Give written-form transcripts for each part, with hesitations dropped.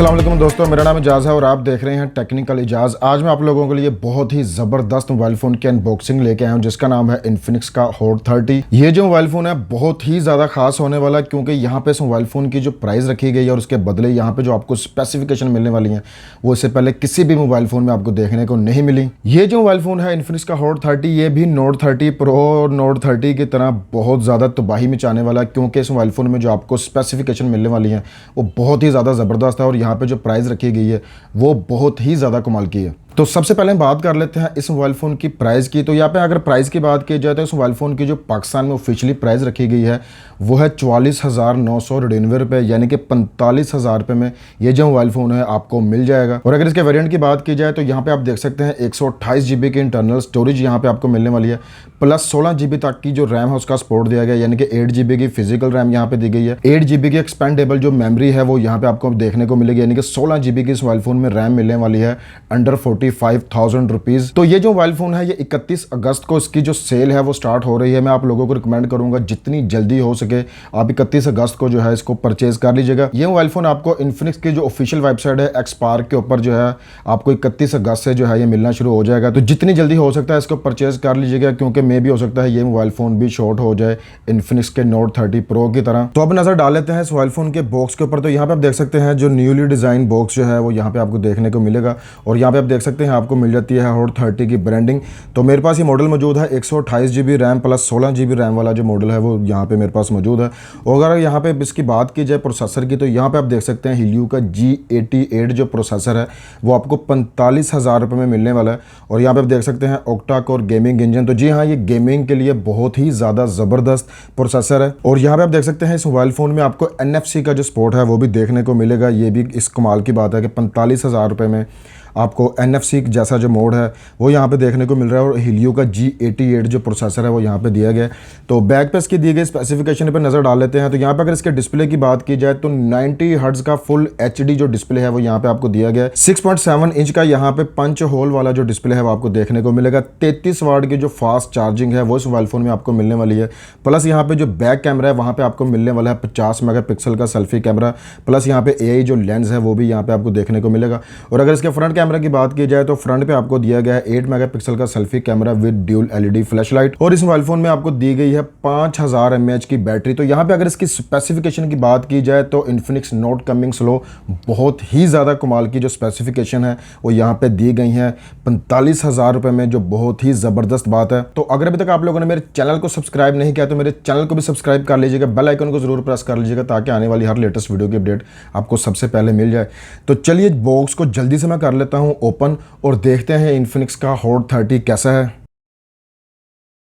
अस्सलाम वालेकुम दोस्तों, मेरा नाम इजाज़ है और आप देख रहे हैं टेक्निकल इजाज़। आज मैं आप लोगों के लिए बहुत ही ज़बरदस्त मोबाइल फ़ोन की अनबॉक्सिंग लेके आया हूं जिसका नाम है इन्फिनिक्स का हॉट 30। ये जो मोबाइल फ़ोन है बहुत ही ज़्यादा खास होने वाला है क्योंकि यहाँ पे इस मोबाइल फ़ोन की जो प्राइस रखी गई है और उसके बदले यहाँ पे जो आपको स्पेसिफिकेशन मिलने वाली हैं वो इससे पहले किसी भी मोबाइल फ़ोन में आपको देखने को नहीं मिली। ये जो मोबाइल फ़ोन है इन्फिनिक्स का हॉट 30 ये भी नोट 30 प्रो और नोट 30 की तरह बहुत ज़्यादा तबाही मचाने वाला है क्योंकि इस मोबाइल फ़ोन में जो आपको स्पेसिफिकेशन मिलने वाली हैं वो बहुत ही ज़्यादा ज़बरदस्त है और यहाँ पे जो प्राइस रखी गई है वो बहुत ही ज़्यादा कमाल की है। तो सबसे पहले हम बात कर लेते हैं इस मोबाइल फ़ोन की प्राइस की। तो यहाँ पे अगर प्राइस की बात की जाए तो इस मोबाइल फ़ोन की जो पाकिस्तान में ऑफिशियली प्राइस रखी गई है वो है 44,999 रुपये, यानी कि 45,000 रुपये में ये जो मोबाइल फ़ोन है आपको मिल जाएगा। और अगर इसके वेरिएंट की बात की जाए तो यहाँ पे आप देख सकते हैं 128 GB की इंटरनल स्टोरेज यहाँ पे आपको मिलने वाली है, प्लस 16 GB तक की जो रैम है उसका सपोर्ट दिया गया है, यानी कि 8 GB की फिजिकल रैम यहाँ पे दी गई है। 8 GB की एक्सपेंडेबल जो मेमोरी है वो यहाँ पे आपको देखने को मिलेगी, यानी कि 16 GB की इस मोबाइल फ़ोन में रैम मिलने वाली है अंडर 45,000 रुपीज़। तो ये जो मोबाइल फ़ोन है ये 31 अगस्त को इसकी जो सेल है वो स्टार्ट हो रही है। मैं आप लोगों को रिकमेंड करूंगा जितनी जल्दी हो सके आप 31 अगस्त को जो है इसको परचेज कर लीजिएगा। ये मोबाइल फ़ोन आपको इन्फिनिक्स की जो ऑफिशियल वेबसाइट है एक्सपार्क के ऊपर जो है आपको 31 अगस्त से जो है ये मिलना शुरू हो जाएगा। तो जितनी जल्दी हो सकता है इसको परचेज कर लीजिएगा क्योंकि मे भी हो सकता है ये मोबाइल फ़ोन भी शॉर्ट हो जाए इन्फिनिक्स के नोट 30 प्रो की तरह। तो अब नज़र डाल लेते हैं इस मोबाइल फ़ोन के बॉक्स के ऊपर। तो यहाँ पे आप देख सकते हैं जो न्यूली डिज़ाइन बॉक्स जो है वो यहाँ पे आपको देखने को मिलेगा और यहाँ पे आप देख सकते हैं आपको मिल जाती है हॉट 30 की ब्रांडिंग। तो मेरे पास ये मॉडल मौजूद है 128 GB RAM plus 16 GB RAM वाला जो मॉडल है वो यहाँ पे मेरे पास मौजूद है। और अगर यहाँ पे इसकी बात की जाए प्रोसेसर की तो यहाँ पे आप देख सकते हैं हीलियो का G88 जो प्रोसेसर है वो आपको 45,000 रुपये में मिलने वाला है। और यहाँ पे आप देख सकते हैं ऑक्टा कोर गेमिंग इंजन। तो जी हाँ, ये गेमिंग के लिए बहुत ही ज़्यादा ज़बरदस्त प्रोसेसर है। और यहाँ पे आप देख सकते हैं इस मोबाइल फ़ोन में आपको NFC का जो सपोर्ट है वो भी देखने को मिलेगा। ये भी इस कमाल की बात है कि 45,000 रुपये में आपको NFC जैसा जो मोड है वो यहाँ पे देखने को मिल रहा है और हीलियो का G88 जो प्रोसेसर है वो यहाँ पे दिया गया है। तो बैक पे इसकी दी गई स्पेसिफिकेशन पे नज़र डाल लेते हैं। तो यहाँ पे अगर इसके डिस्प्ले की बात की जाए तो 90 हर्ट्ज का फुल HD जो डिस्प्ले है वो यहाँ पे आपको दिया गया है। 6.7 इंच का यहाँ पे पंच होल वाला जो डिस्प्ले है वो आपको देखने को मिलेगा। 33 वाट की जो फास्ट चार्जिंग है वो इस मोबाइल फ़ोन में आपको मिलने वाली है। प्लस यहाँ पे जो बैक कैमरा है वहाँ पे आपको मिलने वाला है 50 मेगापिक्सल का सेल्फी कैमरा, प्लस यहाँ पे AI जो लेंस है वो भी यहाँ पे आपको देखने को मिलेगा। और अगर इसके फ्रंट कैमरा की बात की जाए तो फ्रंट पे आपको दिया गया है 8 मेगापिक्सल का selfie camera with dual LED flashlight. और इस मोबाइल फोन में आपको दी गई है 5000 mAh की बैटरी। तो यहाँ पे अगर इसकी स्पेसिफिकेशन की बात की जाए तो इन्फिनिक्स नोट कमिंग स्लो बहुत ही ज़्यादा कमाल की जो स्पेसिफिकेशन है वो यहाँ पे दी गई है 45,000 रुपये में, जो बहुत ही ज़बरदस्त बात है। तो अगर अभी तक आप लोगों ने मेरे चैनल को सब्सक्राइब नहीं किया तो मेरे चैनल को भी सब्सक्राइब कर लीजिएगा, बेल आइकन को जरूर प्रेस कर लीजिएगा ताकि आने वाली हर लेटेस्ट वीडियो की अपडेट आपको सबसे पहले मिल जाए। तो चलिए बॉक्स को जल्दी से मैं कर लेता हूँ ओपन और देखते हैं इन्फिनिक्स का हॉट 30 कैसा है।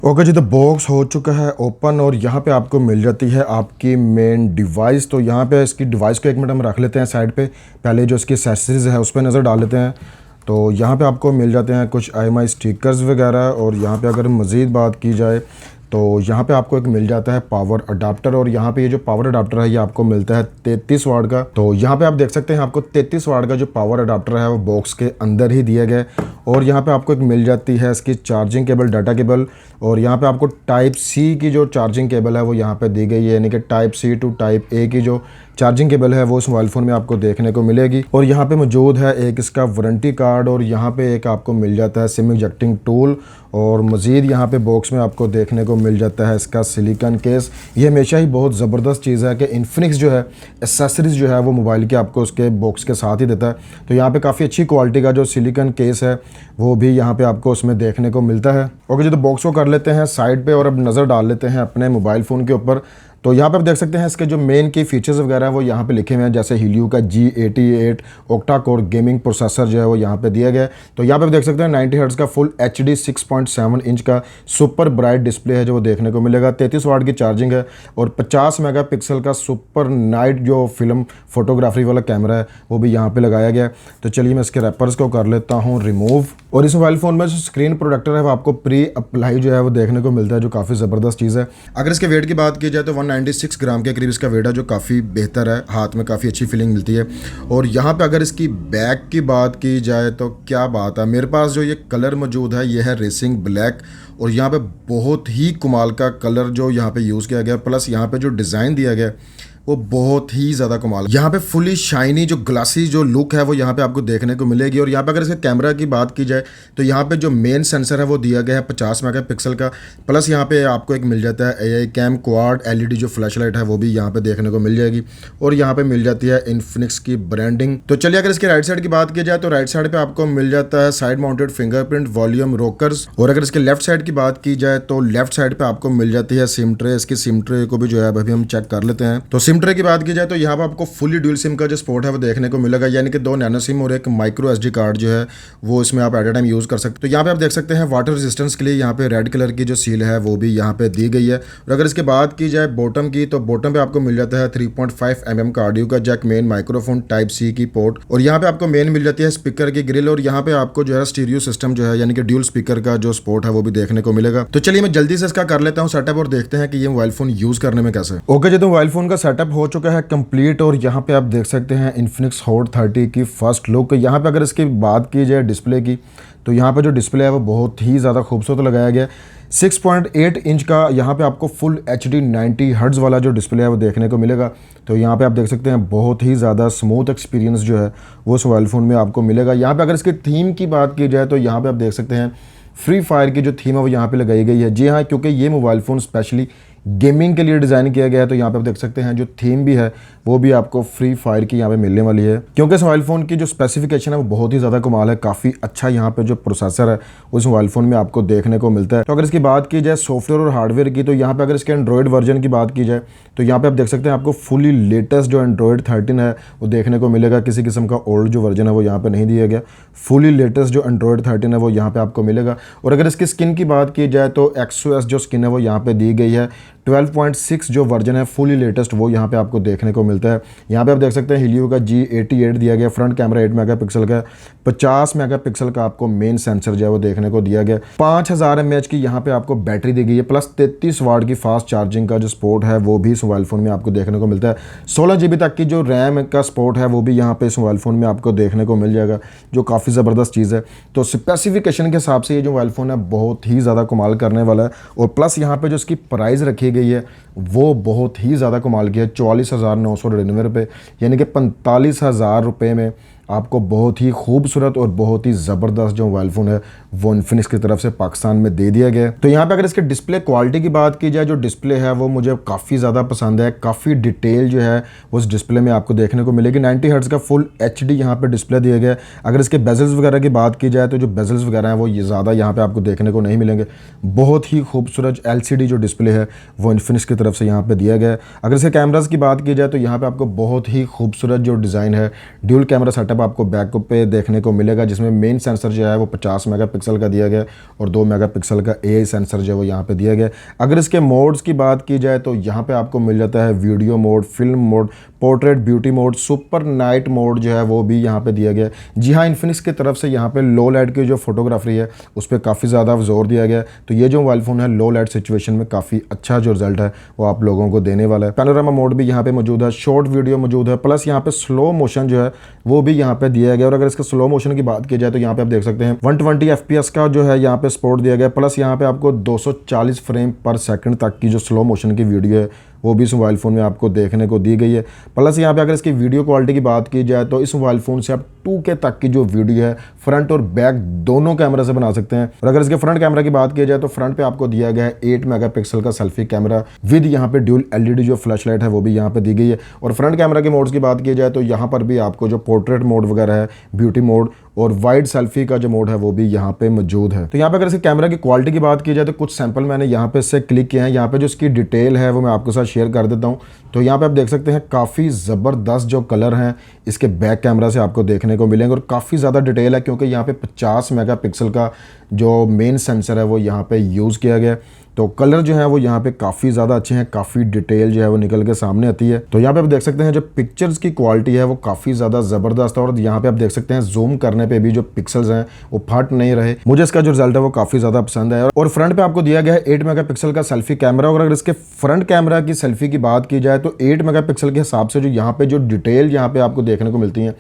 ओके जी, तो बॉक्स हो चुका है ओपन और यहाँ पे आपको मिल जाती है आपकी मेन डिवाइस। तो यहाँ पे इसकी डिवाइस को एक मिनट हम रख लेते हैं साइड पे, पहले जो इसकी एक्सेसरीज है उस पर नज़र डाल लेते हैं। तो यहाँ पे आपको मिल जाते हैं कुछ IMI स्टिकर्स वगैरह। और यहाँ पे अगर मज़ीद बात की जाए तो यहाँ पे आपको एक मिल जाता है पावर अडाप्टर और यहाँ पे ये जो पावर अडाप्टर है ये आपको मिलता है 33 वाट का। तो यहाँ पे आप देख सकते हैं आपको 33 वाट का जो पावर अडाप्टर है वो बॉक्स के अंदर ही दिया गया है। और यहाँ पे आपको एक मिल जाती है इसकी चार्जिंग केबल, डाटा केबल। और यहाँ पे आपको टाइप C की जो चार्जिंग केबल है वो यहाँ पे दी गई है, यानी कि type C to type A की जो चार्जिंग केबल है वो इस मोबाइल फ़ोन में आपको देखने को मिलेगी। और यहाँ पे मौजूद है एक इसका वारंटी कार्ड और यहाँ पे एक आपको मिल जाता है सिम इजेक्टिंग टूल। और मज़ीद यहाँ पे बॉक्स में आपको देखने को मिल जाता है इसका सिलिकॉन केस। ये हमेशा ही बहुत ज़बरदस्त चीज़ है कि इन्फिनिक्स जो है एक्सेसरीज़ जो है वो मोबाइल के आपको उसके बॉक्स के साथ ही देता है। तो यहाँ पे काफ़ी अच्छी क्वालिटी का जो सिलिकॉन केस है वो भी यहाँ पे आपको उसमें देखने को मिलता है। ओके जी, तो बॉक्स को कर लेते हैं साइड पे और अब नज़र डाल लेते हैं अपने मोबाइल फ़ोन के ऊपर। तो यहाँ पे आप देख सकते हैं इसके जो मेन की फीचर्स वगैरह है वो यहाँ पे लिखे हुए हैं, जैसे हीलियो का G88 octa core gaming processor जो है वो यहाँ पे दिया गया है। तो यहाँ पे आप देख सकते हैं 90 हर्ट्ज का फुल HD 6.7 इंच का सुपर ब्राइट डिस्प्ले है जो वो देखने को मिलेगा। 33 वाट की चार्जिंग है और 50 मेगापिक्सल का सुपर नाइट जो फिल्म फोटोग्राफी वाला कैमरा है वो भी यहाँ पे लगाया गया है। तो चलिए मैं इसके रैपर्स को कर लेता हूँ रिमूव। और इस मोबाइल फ़ोन में जो स्क्रीन प्रोटेक्टर है वो आपको प्री अप्लाई जो है वो देखने को मिलता है, जो काफ़ी ज़बरदस्त चीज़ है। अगर इसके वेट की बात की जाए तो 196 ग्राम के करीब इसका वेट है, जो काफ़ी बेहतर है, हाथ में काफ़ी अच्छी फीलिंग मिलती है। और यहाँ पे अगर इसकी बैक की बात की जाए तो क्या बात है, मेरे पास जो ये कलर मौजूद है ये है रेसिंग ब्लैक और यहाँ पे बहुत ही कमाल का कलर जो यहाँ पे यूज़ किया गया, प्लस यहाँ पे जो डिज़ाइन दिया गया वो बहुत ही ज़्यादा कमाल है। यहाँ पे फुली शाइनी जो ग्लासी जो लुक है वो यहाँ पे आपको देखने को मिलेगी। और यहाँ पे अगर इसके कैमरा की बात की जाए तो यहाँ पे जो मेन सेंसर है वो दिया गया है 50 मेगापिक्सल का। प्लस यहाँ पे आपको एक मिल जाता है AI कैम क्वाड LED जो फ्लैश लाइट है वो भी यहाँ पे देखने को मिल जाएगी। और यहाँ पे मिल जाती है इन्फिनिक्स की ब्रांडिंग। तो चलिए अगर इसके राइट साइड की बात की जाए तो राइट साइड पे आपको मिल जाता है side mounted fingerprint volume rockers. और अगर इसके लेफ्ट साइड की बात की जाए तो लेफ्ट साइड पे आपको मिल जाती है सिम ट्रे। इसकी सिम ट्रे को भी जो है अभी हम चेक कर लेते हैं। तो सिम ट्रे की बात की जाए तो यहाँ पे आपको फुली ड्यूल सिम का जो सपोर्ट है वो देखने को मिलेगा, यानी कि 2 नैनो सिम और एक माइक्रो SD कार्ड जो है वो इसमें आप एट ए टाइम यूज कर सकते हो। तो यहाँ पे आप देख सकते हैं वाटर रेजिस्टेंस के लिए यहाँ पे रेड कलर की जो सील है वो भी यहाँ पे दी गई है। और अगर इसके बात की जाए बॉटम की तो बॉटम पे आपको मिल जाता है 3.5 mm का ऑडियो का jack, main microphone type C की पोर्ट। और यहाँ पे आपको मेन मिल जाती है स्पीकर की ग्रिल। और यहाँ पे आपको जो है स्टीरियो सिस्टम जो है यानी कि ड्यूल स्पीकर का जो सपोर्ट है वो भी देखने को मिलेगा। तो चलिए मैं जल्दी से इसका कर लेता हूँ सेटअप और देखते हैं कि ये मोबाइल फोन यूज करने में कैसे। ओके जी, तो मोबाइल फोन का सेटअप हो चुका है कंप्लीट। और यहाँ पे आप देख सकते हैं इन्फिनिक्स हॉट 30 की फर्स्ट लुक। यहाँ पे अगर इसकी बात की जाए डिस्प्ले की तो यहाँ पे जो डिस्प्ले है वो बहुत ही ज़्यादा खूबसूरत लगाया गया है। 6.8 इंच का यहाँ पे आपको फुल HD 90 हर्ट्ज वाला जो डिस्प्ले है वो देखने को मिलेगा। तो यहाँ पे आप देख सकते हैं बहुत ही ज़्यादा स्मूथ एक्सपीरियंस जो है वो इस मोबाइल फ़ोन में आपको मिलेगा। यहाँ पे अगर इसकी थीम की बात की जाए तो यहाँ पे आप देख सकते हैं फ्री फायर की जो थीम है वो यहाँ पे लगाई गई है। जी हाँ, क्योंकि ये मोबाइल फ़ोन स्पेशली गेमिंग के लिए डिज़ाइन किया गया है। तो यहाँ पे आप देख सकते हैं जो थीम भी है वो भी आपको फ्री फायर की यहाँ पे मिलने वाली है, क्योंकि इस मोबाइल फ़ोन की जो स्पेसिफिकेशन है वो बहुत ही ज़्यादा कमाल है। काफ़ी अच्छा यहाँ पे जो प्रोसेसर है उस मोबाइल फ़ोन में आपको देखने को मिलता है। तो अगर इसकी बात की जाए सॉफ्टवेयर और हार्डवेयर की तो यहाँ पे अगर इसके एंड्रॉयड वर्जन की बात की जाए तो यहाँ पे आप देख सकते हैं आपको फुली लेटेस्ट जो एंड्रॉयड 13 है वो देखने को मिलेगा। किसी किस्म का ओल्ड जो वर्जन है वो यहाँ पे नहीं दिया गया। फुली लेटेस्ट जो एंड्रॉयड 13 है वो यहाँ पे आपको मिलेगा। और अगर इसकी स्किन की बात की जाए तो XOS जो स्किन है वो यहाँ पे दी गई है। 12.6 जो वर्जन है फुली लेटेस्ट वो यहाँ पे आपको देखने को मिलता है। यहाँ पे आप देख सकते हैं Helio का G88 दिया गया। फ्रंट कैमरा 8 मेगापिक्सल का, 50 मेगापिक्सल का आपको मेन सेंसर जो है वो देखने को दिया गया। 5000 mAh की यहाँ पे आपको बैटरी दी गई है। प्लस 33 वाट की फास्ट चार्जिंग का जो सपोर्ट है वो भी इस मोबाइल फ़ोन में आपको देखने को मिलता है। 16 GB तक की जो रैम का सपोर्ट है वो भी यहाँ पे इस मोबाइल फ़ोन में आपको देखने को मिल जाएगा, जो काफ़ी ज़बरदस्त चीज़ है। तो स्पेसिफिकेशन के हिसाब से ये जो मोबाइल फ़ोन है बहुत ही ज़्यादा कमाल करने वाला है। और प्लस यहाँ पे जो इसकी प्राइस रखी गई है वो बहुत ही ज़्यादा कमाल की है, 44,999 रुपये, यानी कि 45,000 रुपये में आपको बहुत ही खूबसूरत और बहुत ही ज़बरदस्त जो मोबाइल फ़ोन है वो इन्फिनिक्स की तरफ से पाकिस्तान में दे दिया गया है। तो यहाँ पे अगर इसके डिस्प्ले क्वालिटी की बात की जाए, जो डिस्प्ले है वो मुझे काफ़ी ज़्यादा पसंद है। काफ़ी डिटेल जो है वो उस डिस्प्ले में आपको देखने को मिलेगी। 90 हर्ट्ज़ का फुल HD यहाँ पे डिस्प्ले दिया गया है। अगर इसके बेजल्स वगैरह की बात की जाए तो जो बेजल्स वगैरह हैं वो ये ज़्यादा यहाँ पर आपको देखने को नहीं मिलेंगे। बहुत ही खूबसूरत LCD जो डिस्प्ले है वो इन्फिनिक्स की तरफ से यहाँ पर दिया गया है। अगर इसके कैमराज की बात की जाए तो यहाँ पर आपको बहुत ही खूबसूरत जो डिज़ाइन है, ड्यूल कैमरा सेटअप आपको बैक पे देखने को मिलेगा, जिसमें मेन सेंसर जो है वो 50 मेगापिक्सल का दिया गया और 2 मेगापिक्सल का AI सेंसर जो है वो यहाँ पे दिया गया। अगर इसके मोड्स की बात की जाए तो यहाँ पे आपको मिल जाता है video mode, film mode, portrait beauty mode, super night mode जो है वो भी यहाँ पे दिया गया। जी हाँ, इन्फिनिक्स की तरफ से यहाँ पे लो लाइट की जो फोटोग्राफी है उस पर काफ़ी ज़्यादा जोर दिया गया। तो ये जो मोबाइल फ़ोन है लो लाइट सिचुएशन में काफ़ी अच्छा जो रिजल्ट है वो आप लोगों को देने वाला है। पैनोरामा मोड भी यहाँ पे मौजूद है, शॉर्ट वीडियो मौजूद है, प्लस यहाँ पे स्लो मोशन जो है वो भी यहाँ पे दिया गया। और अगर इसके स्लो मोशन की बात की जाए तो यहाँ पे आप देख सकते हैं 120 FPS का जो है यहाँ पे सपोर्ट दिया गया। प्लस यहाँ पे आपको 240 फ्रेम पर सेकंड तक की जो स्लो मोशन की वीडियो है वो भी इस मोबाइल फ़ोन में आपको देखने को दी गई है। प्लस यहाँ पे अगर इसकी वीडियो क्वालिटी की बात की जाए तो इस मोबाइल फ़ोन से आप 2K तक की जो वीडियो है फ्रंट और बैक दोनों कैमरा से बना सकते हैं। और अगर इसके फ्रंट कैमरा की बात की जाए तो फ्रंट पे आपको दिया गया है 8 मेगापिक्सल का सेल्फी कैमरा विद यहाँ पे ड्यूल LED जो फ्लैश लाइट है वो भी यहाँ पे दी गई है। और फ्रंट कैमरा के मोड्स की बात की जाए तो यहाँ पर भी आपको जो पोर्ट्रेट मोड वगैरह है, ब्यूटी मोड और वाइड सेल्फी का जो मोड है वो भी यहाँ पे मौजूद है। तो यहाँ पे अगर इसके कैमरा की क्वालिटी की बात की जाए तो कुछ सैंपल मैंने यहाँ पे से क्लिक किए हैं। यहाँ पे जो इसकी डिटेल है वो मैं आपके साथ शेयर कर देता हूँ। तो यहाँ पे आप देख सकते हैं काफ़ी ज़बरदस्त जो कलर हैं इसके बैक कैमरा से आपको देखने को मिलेंगे। और काफ़ी ज़्यादा डिटेल है क्योंकि यहाँ पे 50 मेगापिक्सल का जो मेन सेंसर है वो यहाँ पे यूज़ किया गया। तो कलर जो है वो यहाँ पे काफ़ी ज़्यादा अच्छे हैं, काफ़ी डिटेल जो है वो निकल के सामने आती है। तो यहाँ पे आप देख सकते हैं जो पिक्चर्स की क्वालिटी है वो काफ़ी ज़्यादा ज़बरदस्त है। और यहाँ पे आप देख सकते हैं जूम करने पे भी जो पिक्सल्स हैं वो फट नहीं रहे। मुझे इसका जो रिजल्ट है वो काफ़ी ज़्यादा पसंद है। और फ्रंट पे आपको दिया गया है 8 मेगापिक्सल का सेल्फी कैमरा। और अगर इसके फ्रंट कैमरा की सेल्फी की बात की जाए तो 8 मेगापिक्सल के हिसाब से जो यहाँ पे जो डिटेल यहाँ पे आपको देखने को मिलती है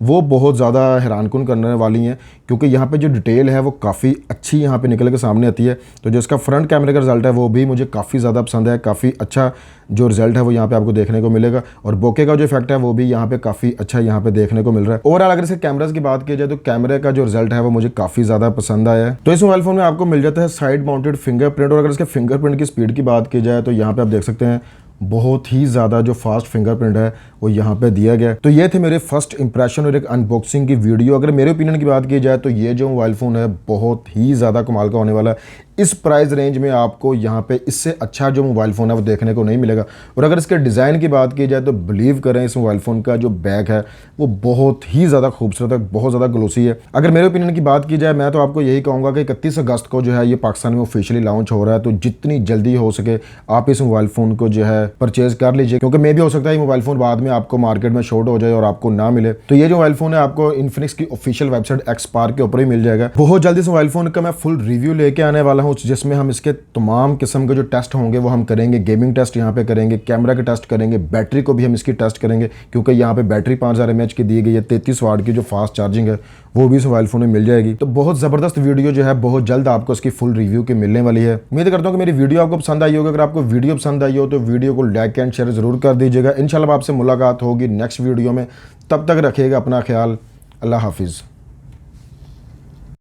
वो बहुत ज़्यादा हैरानकुन करने वाली हैं, क्योंकि यहाँ पे जो डिटेल है वो काफ़ी अच्छी यहाँ पे निकल के सामने आती है। तो जो इसका फ्रंट कैमरे का रिजल्ट है वो भी मुझे काफ़ी ज़्यादा पसंद है, काफ़ी अच्छा जो रिजल्ट है वो यहाँ पे आपको देखने को मिलेगा, और बोके का जो इफेक्ट है वो भी यहाँ पे काफ़ी अच्छा यहाँ पे देखने को मिल रहा है। ओवरऑल अगर इसके कैमरास की बात की जाए तो कैमरे का जो रिजल्ट है वो मुझे काफ़ी ज़्यादा पसंद आया है। तो इस मोबाइल फोन में आपको मिल जाता है साइड माउंटेड फिंगरप्रिंट, और अगर इसके फिंगरप्रिंट की स्पीड की बात की जाए तो यहाँ पे आप देख सकते हैं बहुत ही ज़्यादा जो फास्ट फिंगरप्रिंट है वो यहाँ पे दिया गया है। तो ये थे मेरे फर्स्ट इंप्रेशन और एक अनबॉक्सिंग की वीडियो। अगर मेरे ओपिनियन की बात की जाए तो ये जो मोबाइल फ़ोन है बहुत ही ज़्यादा कमाल का होने वाला है। इस प्राइस रेंज में आपको यहाँ पे इससे अच्छा जो मोबाइल फ़ोन है वो देखने को नहीं मिलेगा। और अगर इसके डिज़ाइन की बात की जाए तो बिलीव करें इस मोबाइल फ़ोन का जो बैक है वो बहुत ही ज़्यादा खूबसूरत है, बहुत ज़्यादा ग्लोसी है। अगर मेरे ओपिनियन की बात की जाए मैं तो आपको यही कहूँगा कि 31 अगस्त को जो है ये पाकिस्तान में ऑफिशियली लॉन्च हो रहा है, तो जितनी जल्दी हो सके आप इस मोबाइल फ़ोन को जो है परचेज कर लीजिए, क्योंकि मे भी हो सकता है ये मोबाइल फ़ोन बाद में आपको मार्केट में शॉर्ट हो जाए और आपको ना मिले। तो ये जो मोबाइल फ़ोन है आपको इन्फिनिक्स की ऑफिशियल वेबसाइट एक्सपार्क के ऊपर ही मिल जाएगा। बहुत जल्दी इस मोबाइल फ़ोन का मैं फुल रिव्यू लेके आने वाला हूँ, जिसमें हम इसके तमाम किस्म के जो टेस्ट होंगे वो हम करेंगे। गेमिंग टेस्ट यहाँ पे करेंगे, कैमरा के टेस्ट करेंगे, बैटरी को भी हम इसकी टेस्ट करेंगे, क्योंकि यहाँ पे बैटरी 5000 mAh की दी गई है, 33 वाट की जो फास्ट चार्जिंग है वो भी इस मोबाइल फ़ोन में मिल जाएगी। तो बहुत ज़बरदस्त वीडियो जो है बहुत जल्द आपको इसकी फुल रिव्यू की मिलने वाली है। उम्मीद करता हूँ कि मेरी वीडियो आपको पसंद आई होगी। अगर आपको वीडियो पसंद आई हो तो वीडियो को लाइक एंड शेयर जरूर कर दीजिएगा। इंशाल्लाह आपसे मुलाकात होगी नेक्स्ट वीडियो में, तब तक रखिएगा अपना ख्याल। अल्लाह हाफिज़।